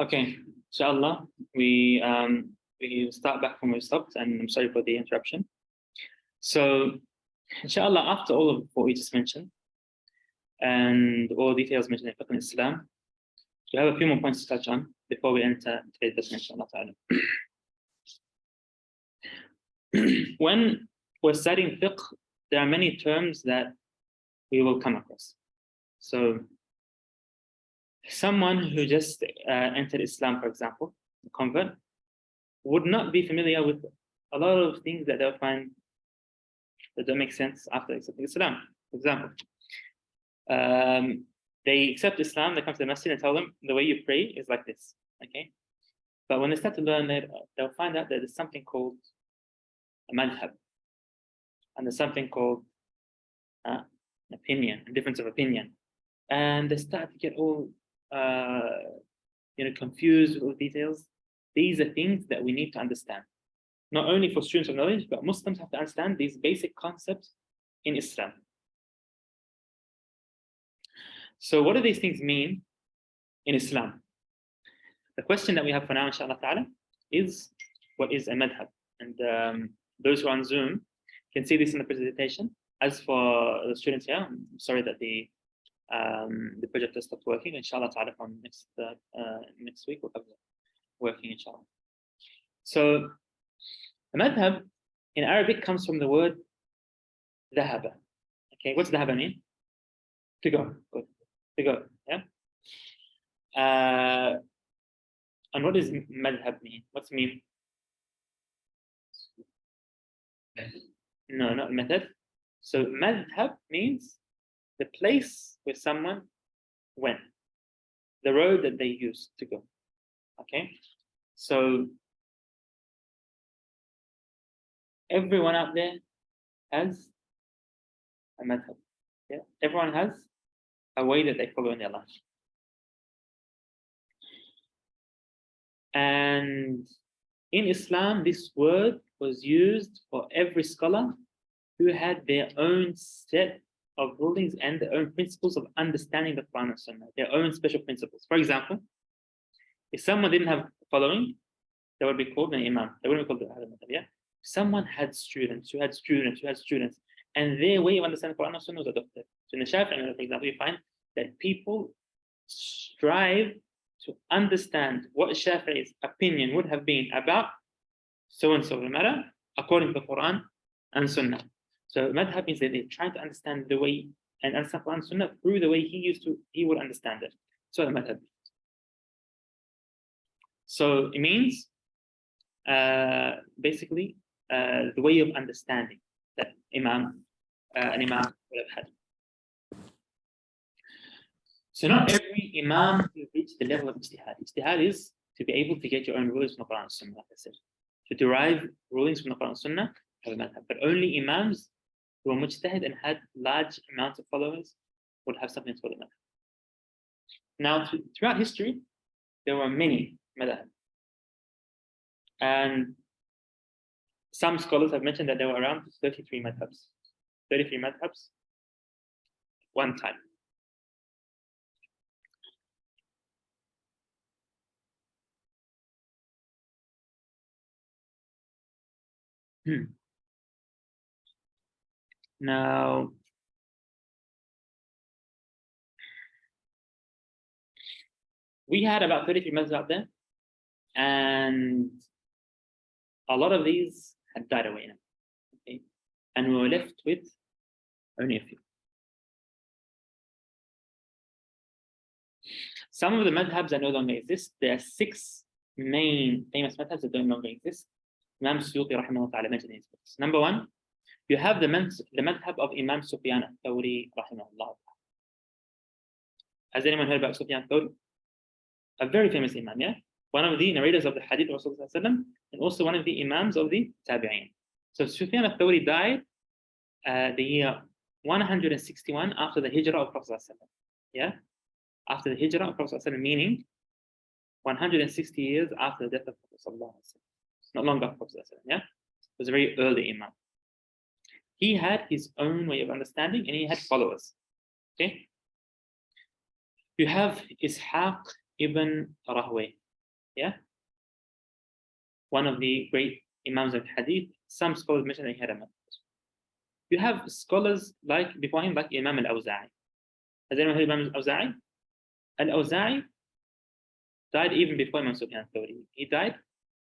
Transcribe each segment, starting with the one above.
Okay, inshallah, we start back from where we stopped, and I'm sorry for the interruption. So, inshallah, after all of what we just mentioned, and all the details mentioned in Fiqh and Islam, we have a few more points to touch on before we enter today's discussion, inshallah ta'ala. When we're studying Fiqh, there are many terms that we will come across. So, someone who just entered Islam, for example, a convert, would not be familiar with a lot of things that they'll find that don't make sense after accepting Islam. For example, they accept Islam, they come to the masjid and tell them the way you pray is like this, okay? But when they start to learn it, they'll find out that there's something called a Mathhab, and there's something called opinion, a difference of opinion. And they start to get all confused with all the details. These are things that we need to understand, not only for students of knowledge, but Muslims have to understand these basic concepts in Islam. So what do these things mean in Islam? The question that we have for now, inshallah ta'ala, is what is a madhab? And those who are on Zoom can see this in the presentation. As for the students here, I'm sorry that the projector stopped working. Inshallah ta'ala, from next week we'll have it working, inshallah. So a madhab in Arabic comes from the word dhahaba. Okay, what's dhahaba mean? To go. Good. To go. Yeah. And what does madhab mean? What's mean? No, not method. So madhab means the place where someone went, the road that they used to go. Okay, so everyone out there has a madhab. Yeah, everyone has a way that they follow in their life. And in Islam, this word was used for every scholar who had their own set of rulings and their own principles of understanding the Quran and Sunnah, their own special principles. For example, if someone didn't have following, they would be called an imam. They wouldn't be called the Ahad al-Madhab. Yeah? Someone had students, and their way of understanding Quran and Sunnah was adopted. So in the Shafi'i, for example, you find that people strive to understand what Shafi'i's opinion would have been about so-and-so matter according to the Quran and Sunnah. So madhab means that they're trying to understand the way and understand Quran and Sunnah through the way he would understand it. So the madhab. So it means basically the way of understanding that an imam would have had. So not every imam will reach the level of ijtihad. Ijtihad is to be able to get your own rulings from the Quran and Sunnah, like I said. To derive rulings from the Quran and Sunnah, have a madhab. But only imams who were mujtahid and had large amounts of followers would have something called a madhab. Now, throughout history, there were many madhab. And some scholars have mentioned that there were around 33 madhabs. 33 madhabs, one time. Now, we had about 33 madhabs out there, and a lot of these had died away now. Okay? And we were left with only a few. Some of the madhabs that no longer exist. There are 6 main famous madhabs that no longer exist. Imam Suyuti rahimahullah ta'ala mentioned in his books. Number 1, you have the madhab of Imam Sufyan al-Thawri rahimahullah. Has anyone heard about Sufyan al-Thawri? A very famous imam, yeah? One of the narrators of the hadith of Rasulullah, and also one of the imams of the tabi'een. So Sufyan al-Thawri died the year 161 after the hijrah of Prophet. Yeah? After the hijrah of Prophet, meaning 160 years after the death of Prophet. Not long after Prophet. Yeah? It was a very early imam. He had his own way of understanding and he had followers. Okay? You have Ishaq ibn Rahway. Yeah, one of the great Imams of Hadith. Some scholars mention that he had a madhab. You have scholars like before him, like Imam al-Awza'i. Has anyone heard of Imam al-Awza'i? Al-Awza'i died even before Imam Sufyan al-Thawri. He died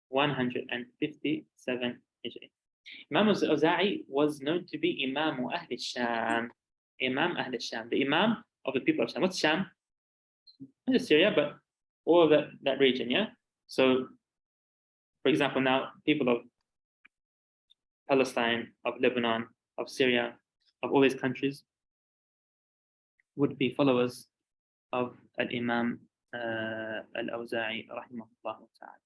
157 Hijri. Imam al-Awza'i was known to be Imam Ahl al-Sham. Imam Ahl al-Sham, the Imam of the people of Sham. What's Sham? Not just Syria, but all of that region, yeah? So, for example, now people of Palestine, of Lebanon, of Syria, of all these countries would be followers of Al-Imam Al-Awza'i rahimahullah ta'ala.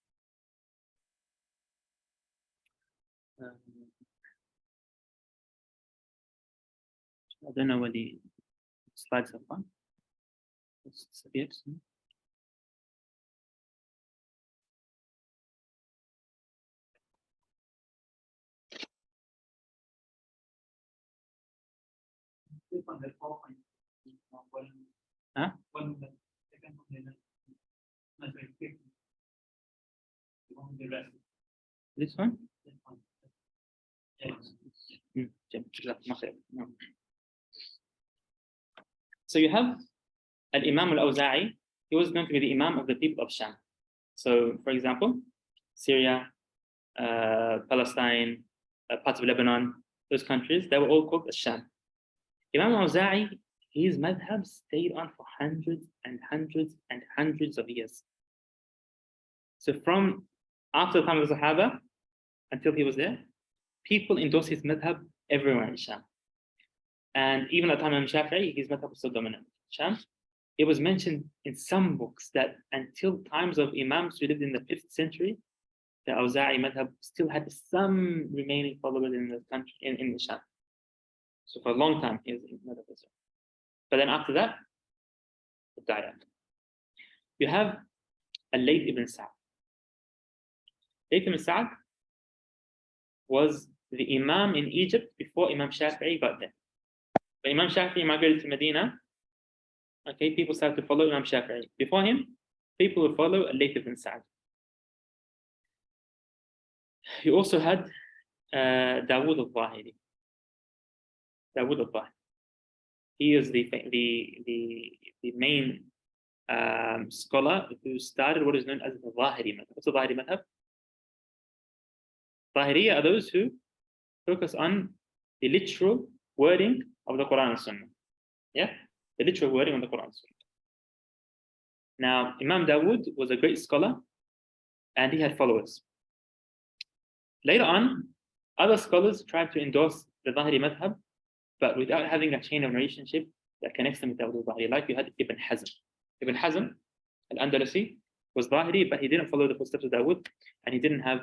I don't know where the slides are from. It's disappeared. Huh? This one? So you have Al-Imam Al-Awza'i. He was known to be the Imam of the people of Sham. So, for example, Syria, Palestine, parts of Lebanon, those countries, they were all called Sham. Imam Al-Awza'i, his madhab stayed on for hundreds and hundreds and hundreds of years. So from after the time of the Sahaba until he was there, people endorsed his madhab everywhere in Sham. And even at the time of Shafi'i, his madhab was still dominant in Sham. It was mentioned in some books that until times of Imams who lived in the 5th century, the Awza'i madhab still had some remaining followers in the country, in the Sham. So for a long time, he was in madhab. But then after that, it died out. You have Al-Layth ibn Sa'd. Layth ibn Sa'd was the Imam in Egypt before Imam Shafi'i got there. When Imam Shafi'i migrated to Medina, okay, people started to follow Imam Shafi'i. Before him, people would follow Al-Layth ibn Sa'd. You also had Dawood al-Zahiri. Dawood al-Zahiri. He is the main scholar who started what is known as the Zahiri madhab. What's the Zahiri madhab? Zahiri are those who focus on the literal wording of the Quran and Sunnah. Yeah? The literal wording of the Quran and Sunnah. Now, Imam Dawood was a great scholar and he had followers. Later on, other scholars tried to endorse the Zahiri madhab, but without having a chain of relationship that connects them with Dawood al-Zahiri. Like you had Ibn Hazm. Ibn Hazm, al-Andalusi, was Zahiri, but he didn't follow the footsteps of Dawood, and he didn't have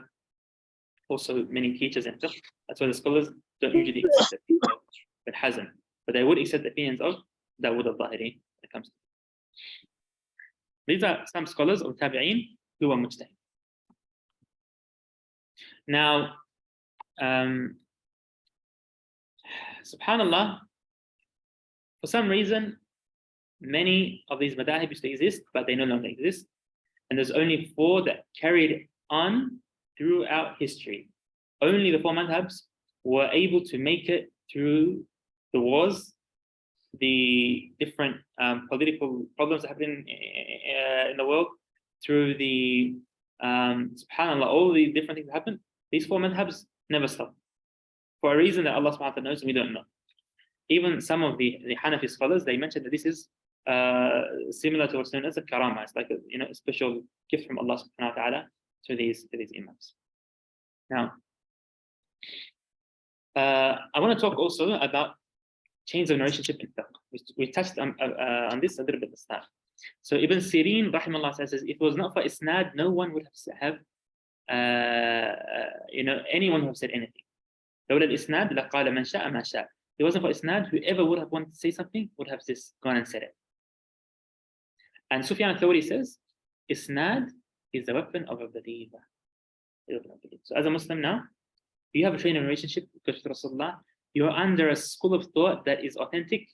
also many teachers in fiqh. That's why the scholars don't usually accept the opinions of Ibn Hazm, but they would accept the opinions of Dawood al-Zahiri when it comes to. These are some scholars of Tabi'een who were mujtahid. Now, subhanallah, for some reason, many of these madahib used to exist, but they no longer exist. And there's only 4 that carried on throughout history. Only the 4 madhabs were able to make it through the wars, the different political problems that happened in the world, through the, subhanallah, all the different things that happened. These 4 madhabs never stopped. For a reason that Allah subhanahu wa ta'ala knows and we don't know. Even some of the Hanafi scholars, they mentioned that this is similar to what's known as a karama. It's like a special gift from Allah subhanahu wa ta'ala to these imams. Now, I want to talk also about chains of relationship in fiqh. We touched on this a little bit at the start. So Ibn Sirin, rahimahullah, says, if it was not for isnad, no one would have anyone would have said anything. لولا الإسناد لقال من شاء ما شاء. If it wasn't for isnad, whoever would have wanted to say something would have just gone and said it. And Sufyan al-Thawri says, isnad is the weapon of a believer. So as a Muslim now, you have a training relationship with Rasulullah, you're under a school of thought that is authentic.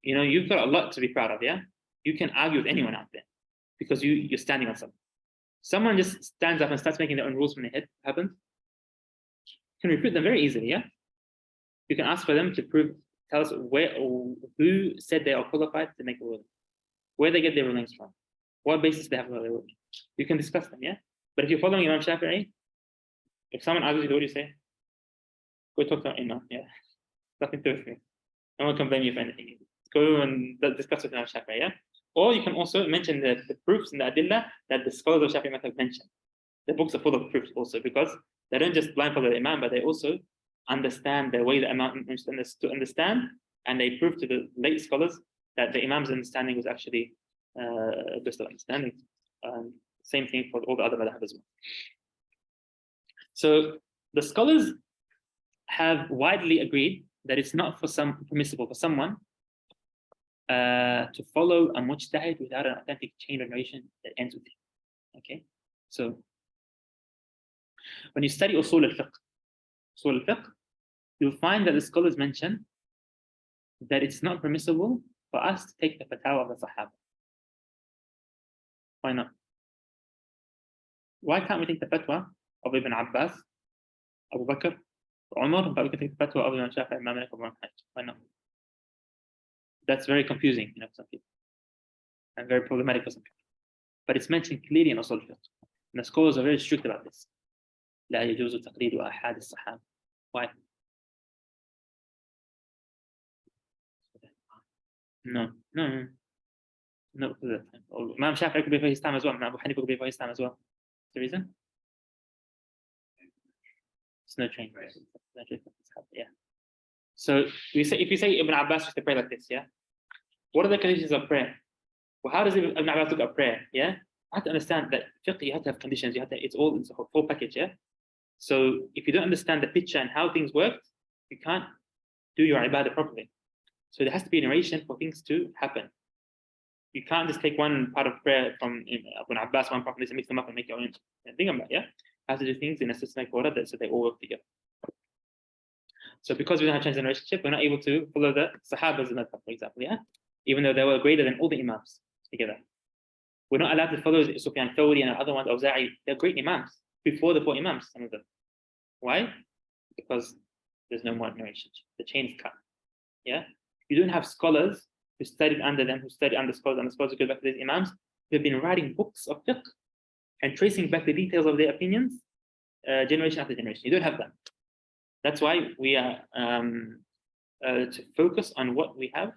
You've got a lot to be proud of, yeah? You can argue with anyone out there. because you're standing on something. Someone just stands up and starts making their own rules from their head. Happens. You can refute them very easily. Yeah, you can ask for them to tell us where or who said they are qualified to make a ruling, where they get their rulings from, what basis they have for their ruling. You can discuss them. Yeah, but if you're following Imam Shafi'i, if someone argues with you, what do you say? Go talk to Imam. Yeah, nothing to do with me. No one can blame you for anything. Go and discuss with Imam Shafi'i. Yeah. Or you can also mention the proofs and the adillah that the scholars of Shafi'i Mathhab mention. The books are full of proofs also, because they don't just blind follow the Imam, but they also understand the way the Imam understood, understand, and they prove to the late scholars that the Imam's understanding was actually just an understanding. Same thing for all the other madhab as well. So the scholars have widely agreed that it's not permissible for someone to follow a mujtahid without an authentic chain of narration that ends with him. Okay, so when you study usul al-fiqh, you'll find that the scholars mention that it's not permissible for us to take the fatwa of the Sahaba. Why not? Why can't we take the fatwa of Ibn Abbas, Abu Bakr, Umar, but we can take the fatwa of Imam Shafi'i, Imam Malik, Imam Ahmad? Why not? That's very confusing, for some people, and very problematic for some people. But it's mentioned clearly in usul al-fiqh, and the scholars are very strict about this. لا يجوز تقليد أحد الصحابة. Why? No. Imam Shafi'i could be for his time as well. Abu Hanifa could be for his time as well. The reason? It's no train. Yeah. So if you say Ibn Abbas used to pray like this, yeah. What are the conditions of prayer? Well, how does Ibn Abbas look at prayer? Yeah. I have to understand that fiqh, you have to have conditions. It's a whole package. Yeah. So if you don't understand the picture and how things work, you can't do your ibadah properly. So there has to be a narration for things to happen. You can't just take one part of prayer from Ibn Abbas, one part of this, and mix them up and make your own thing about it. Yeah, you have to do things in a systematic order so they all work together. So because we don't have chance relationship, we're not able to follow the Sahabas in Mathhab, for example. Yeah, even though they were greater than all the Imams together. We're not allowed to follow Sufyan Thawri and the other ones, Awza'i. They're great Imams before the 4 Imams, some of them. Why? Because there's no more narration. The chain is cut. Yeah, you don't have scholars who studied under them, who studied under scholars, and the scholars who go back to these Imams, who have been writing books of fiqh and tracing back the details of their opinions, generation after generation. You don't have that. That's why we are to focus on what we have,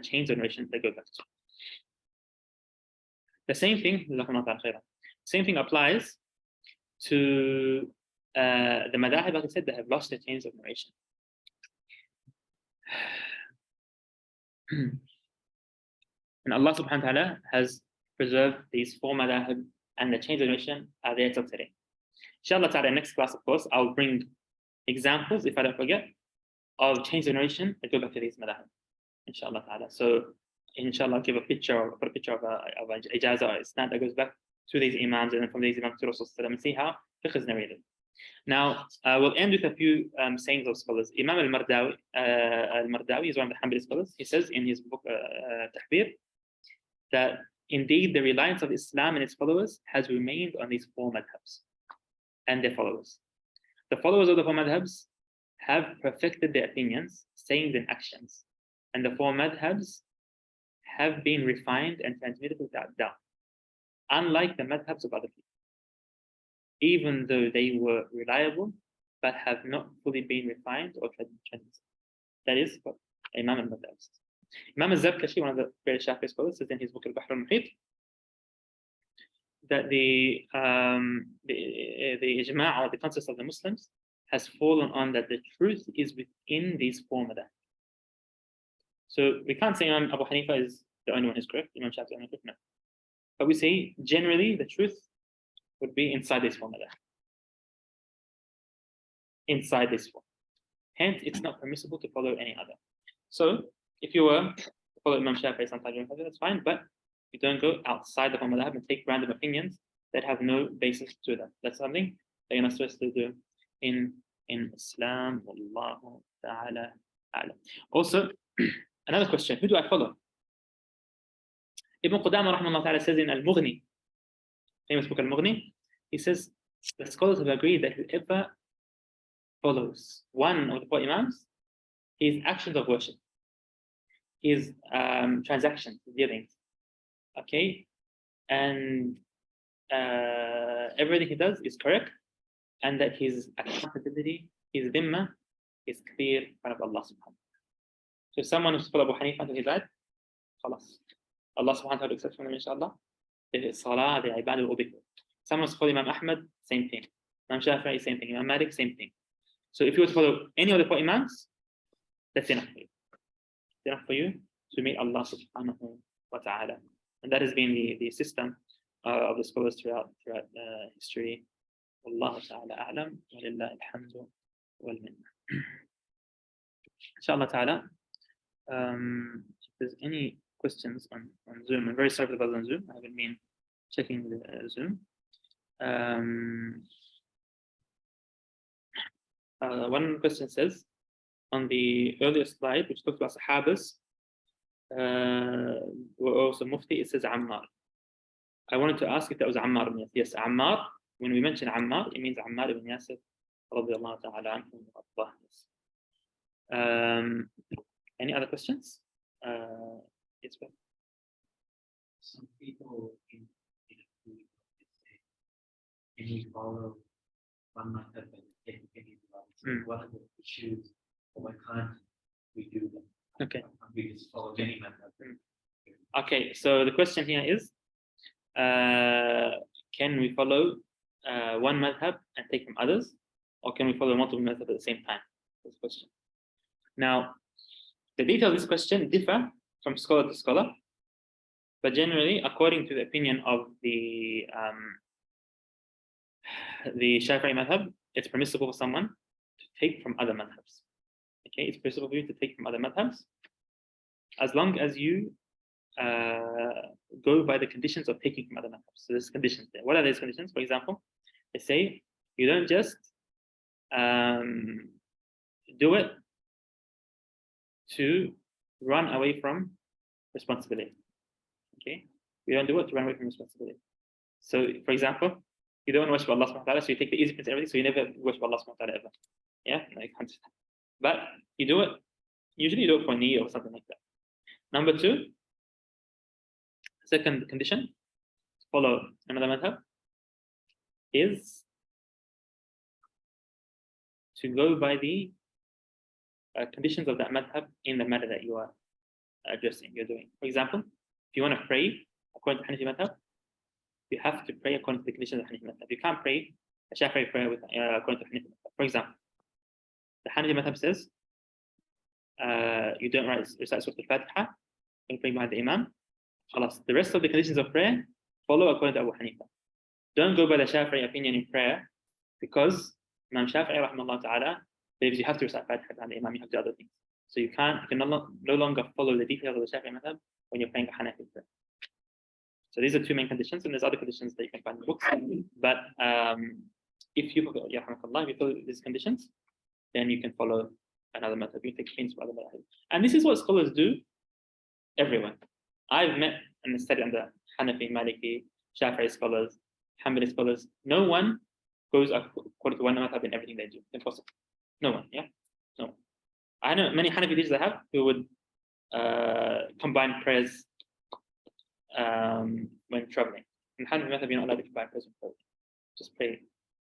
chains of narration that go back to. The same thing applies to the Mathahib, like I said, that have lost their chains of narration. And Allah subhanahu wa ta'ala has preserved these 4 Mathahib, and the chains of narration are there till today. Inshallah ta'ala, next class, of course, I'll bring examples, if I don't forget, of chains of narration that go back to these Mathahib. Inshallah ta'ala. So, inshallah, I'll give a picture of a ijazah or isnad that goes back to these Imams, and then from these Imams to Rasul and see how fiqh is narrated. Now, we'll end with a few sayings of scholars. Imam al-Mardawi is one of the Hanbali scholars. He says in his book, Tahbir, that indeed the reliance of Islam and its followers has remained on these 4 madhabs and their followers. The followers of the 4 madhabs have perfected their opinions, sayings, and actions. And the 4 madhabs have been refined and transmitted without doubt, unlike the madhabs of other people, even though they were reliable, but have not fully been refined or transmitted. That is what Imam al-Madhab says. Imam al-Zarkashi, one of the great Shafi'i scholars, says in his book Al-Bahr al-Muhit that the ijma' or the consensus of the Muslims has fallen on that the truth is within these 4 madhab. So we can't say Imam Abu Hanifa is the only one who's correct, Imam Shafi'i is the only one correct, no. But we say generally the truth would be inside this 4 madhab. Inside this 4. Hence, it's not permissible to follow any other. So, if you were to follow Imam Shafi'i sometimes, that's fine, but you don't go outside the 4 madhab and take random opinions that have no basis to them. That's something that you're not supposed to do in Islam. Wallahu ta'ala a'lam. Also, another question, who do I follow? Ibn Qudama rahimahullah ta'ala says in Al-Mughni, famous book Al-Mughni, he says the scholars have agreed that whoever follows one of the 4 Imams, his actions of worship, his transactions, his dealings, okay, and everything he does is correct, and that his accountability, his dhimma, is clear in front of Allah subhanahu wa ta'ala. So if someone who's follow Abu Hanifa until he died, khalas. Allah subhanahu wa ta'ala accepts from them, inshallah. The salah, the ibadah will be good. Someone who's follow Imam Ahmad, same thing. Imam Shafi'i, same thing. Imam Malik, same thing. So if you were to follow any of the 4 Imams, that's enough for you. It's enough for you to meet Allah subhanahu wa ta'ala. And that has been the system of the scholars throughout history. Wallahu ta'ala a'lam, wa lillahi alhamdu wal minna. Inshallah ta'ala, if there's any questions on Zoom, I'm very sorry for the buzz on Zoom. I haven't been checking the Zoom. One question says, on the earlier slide, which talks about Sahabas, were also Mufti, it says Ammar. I wanted to ask if that was Ammar ibn Yasir. Yes, Ammar. When we mention Ammar, it means Ammar ibn Yasir, radiyallahu ta'ala anhu. Any other questions? Yes, well. Some people in say, can you follow one Mathhab and take any of what are the issues, or why can't we do them? Okay. We just follow any Mathhab. Okay, so the question here is, can we follow one Madhab and take from others, or can we follow multiple Madhab at the same time? This question. Now, the details of this question differ from scholar to scholar, but generally, according to the opinion of the Shafi'i Madhab, it's permissible for someone to take from other Madhabs. Okay, it's permissible for you to take from other Madhabs, as long as you go by the conditions of taking from other Madhabs. So there's conditions there. What are these conditions? For example, they say you don't just do it to run away from responsibility. Okay, you don't do it to run away from responsibility. So, for example, you don't want to worship Allah subhanahu wa ta'ala, so you take the easy things and everything, so you never worship Allah subhanahu wa ta'ala ever. Yeah, like, but you do it, usually you do it for need or something like that. Number 2, second condition, to follow another madhab, is to go by the conditions of that madhab in the matter that you are addressing, you're doing. For example, if you want to pray according to Hanafi madhab, you have to pray according to the conditions of Hanafi madhab. You can't pray a Shafi'i prayer according to Hanafi madhab. For example, the Hanafi madhab says you don't recite Surah Al-Fatiha when praying behind the Imam. The rest of the conditions of prayer follow according to Abu Hanifa. Don't go by the Shafi'i opinion in prayer, because Imam Shafi'i rahimahullah ta'ala believes you have to recite Fatiha behind the Imam, you have to do other things. So you can no longer follow the details of the Shafi'i madhab when you're praying a Hanafi prayer. So these are 2 main conditions, and there's other conditions that you can find in the books. But if you follow these conditions, then you can follow another madhab. You take things from other madhab. And this is what scholars do everywhere. I've met and studied under Hanafi, Maliki, Shafi'i scholars, Hanbali scholars. No one goes according to one madhab in everything they do. Impossible. No one, yeah? No one. I know many Hanafi teachers I have who would combine prayers when traveling. In Hanafi madhab, you're not allowed to combine prayers when traveling. Just pray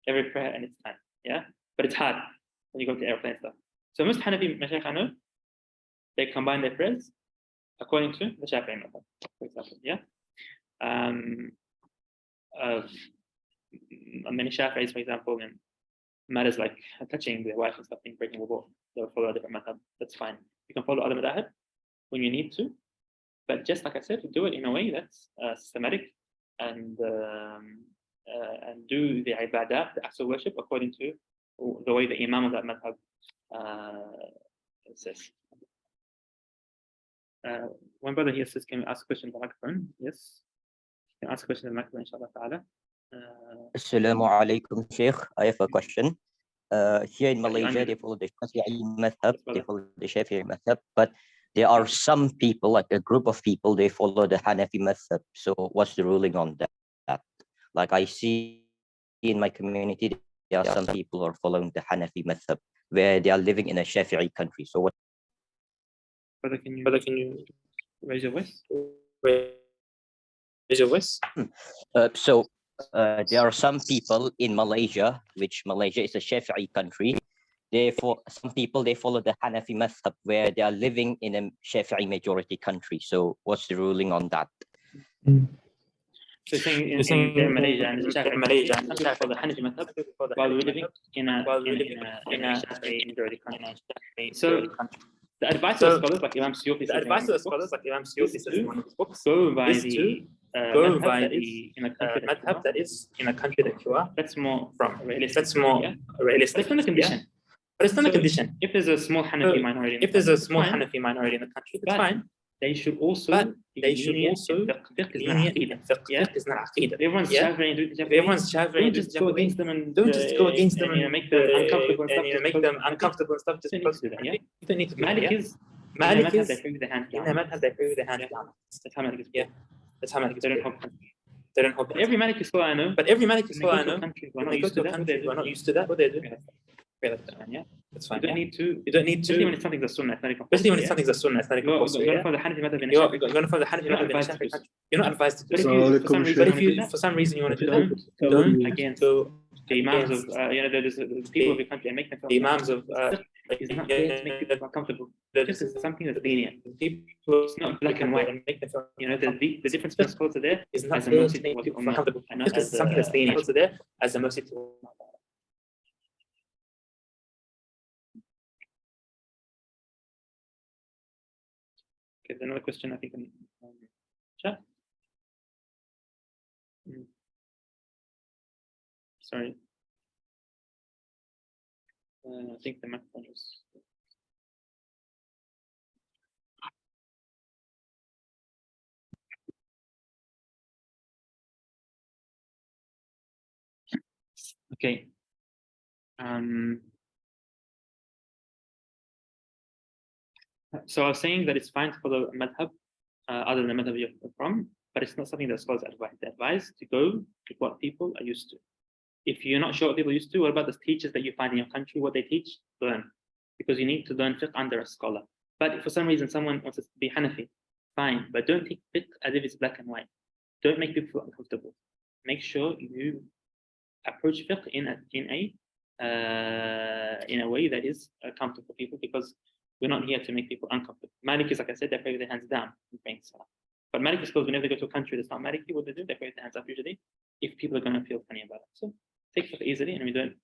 every prayer and its time, yeah? But it's hard when you go to airplane stuff. So most Hanafi Mashaykh I know, they combine their prayers according to the Shafi'i madhab, for example, yeah? Many Shafi'is, for example, in matters like touching their wife and stuff, breaking wudu, they'll follow a different madhab. That's fine. You can follow other madhab when you need to, but just like I said, do it in a way that's systematic and do the ibadah, the acts of worship, according to the way the imam of that madhab says. One brother here says, can we ask questions on the microphone? Yes. You can ask questions on the microphone, inshallah ta'ala. Assalamu alaikum, Sheikh. I have a question. Here in Malaysia, they follow the Shafi'i Mathhab, they follow the Shafi'i Mathhab, but there are some people, like a group of people, they follow the Hanafi Mathhab. So what's the ruling on that? Like I see in my community, there are some people who are following the Hanafi Mathhab, where they are living in a Shafi'i country. So what? Brother, can you raise your voice? Raise your voice. There are some people in Malaysia, which Malaysia is a Shafi'i country. Therefore, some people, they follow the Hanafi Mathhab, where they are living in a Shafi'i majority country. So what's the ruling on that? So saying in Malaysia and Malaysia, some people follow the Hanafi Mathhab while we're living in a Shafi'i majority country. So the advice of scholars like Imam Suyuti says in one of his books, go by the madhab that is in a country that you are. That's more realistic. That's more realistic. But it's not a condition. But it's not a condition. If there's a small Hanafi minority, in the country, that's fine. They should also be lenient. Fiqh is not aqeedah. Everyone's Shafi'i. Just go against them and make them uncomfortable and stuff. Just because you don't need to do that. Malik is in their madhab, they pray with their hand down. That's how Malik is. Yeah, that's how Malik is. They don't hold. Every Maliki scholar I know. But every Maliki scholar I know. When they go to a country, we're not used to that. What they're doing. Yeah, that's fine. You don't need to. Especially when it's something that's sunnah. Especially when it's something that's sunnah. It's not compulsory. You're going to follow the Hanafi madhab in a Shafi'i. You're going to follow the Hanafi madhab in a Shafi'i country. You're not advised to do it. But if you, for some reason, you want to do that, don't against the imams of the people of your country and make them feel the imams of is not there to make people comfortable. This is something that's lenient. It's not black and white. The difference between scholars are there is not there to make people comfortable. This is something that's lenient. Scholars are there as a mercy to all. Okay, there's another question I think in chat. Sorry. I think the microphone is. Okay. So I was saying that it's fine to follow a madhab other than the madhab you're from, but it's not something that scholars advise. They advise to go to what people are used to. If you're not sure what people are used to, what about the teachers that you find in your country? What they teach, learn. Because you need to learn fiqh under a scholar. But if for some reason someone wants to be Hanafi, fine, but don't take fiqh as if it's black and white. Don't make people feel uncomfortable. Make sure you approach fiqh in a way that is comfortable for people, because we're not here to make people uncomfortable. Malikis, like I said, they pray with their hands down in praying salah. But Maliki scholars, whenever they go to a country that's not Maliki, what they do, they pray with their hands up usually, if people are going to feel funny about it. So take fiqh easily, and we don't,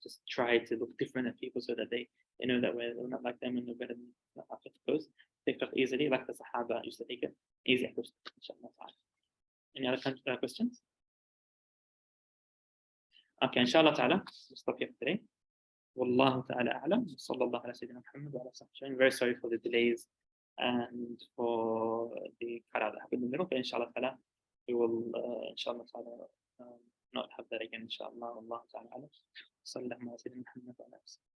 just try to look different at people so that they know that we're not like them and we're better than how fiqh goes. Take fiqh easily, like the Sahaba used to take it. Easy approach, inshallah. Any other questions? Okay, inshallah ta'ala, we'll stop here for today. Wallahu ta'ala a'lam. Sallallahu ala sayyidina Muhammad wa ala sahbihi. Very sorry for the delays and for the qara that happened in the middle, but inshallah ta'ala, we will inshallah ta'ala not have that again, inshallah. Wallahu ta'ala a'lam. Sallallahu ala sayyidina Muhammad wa ala sahbihi.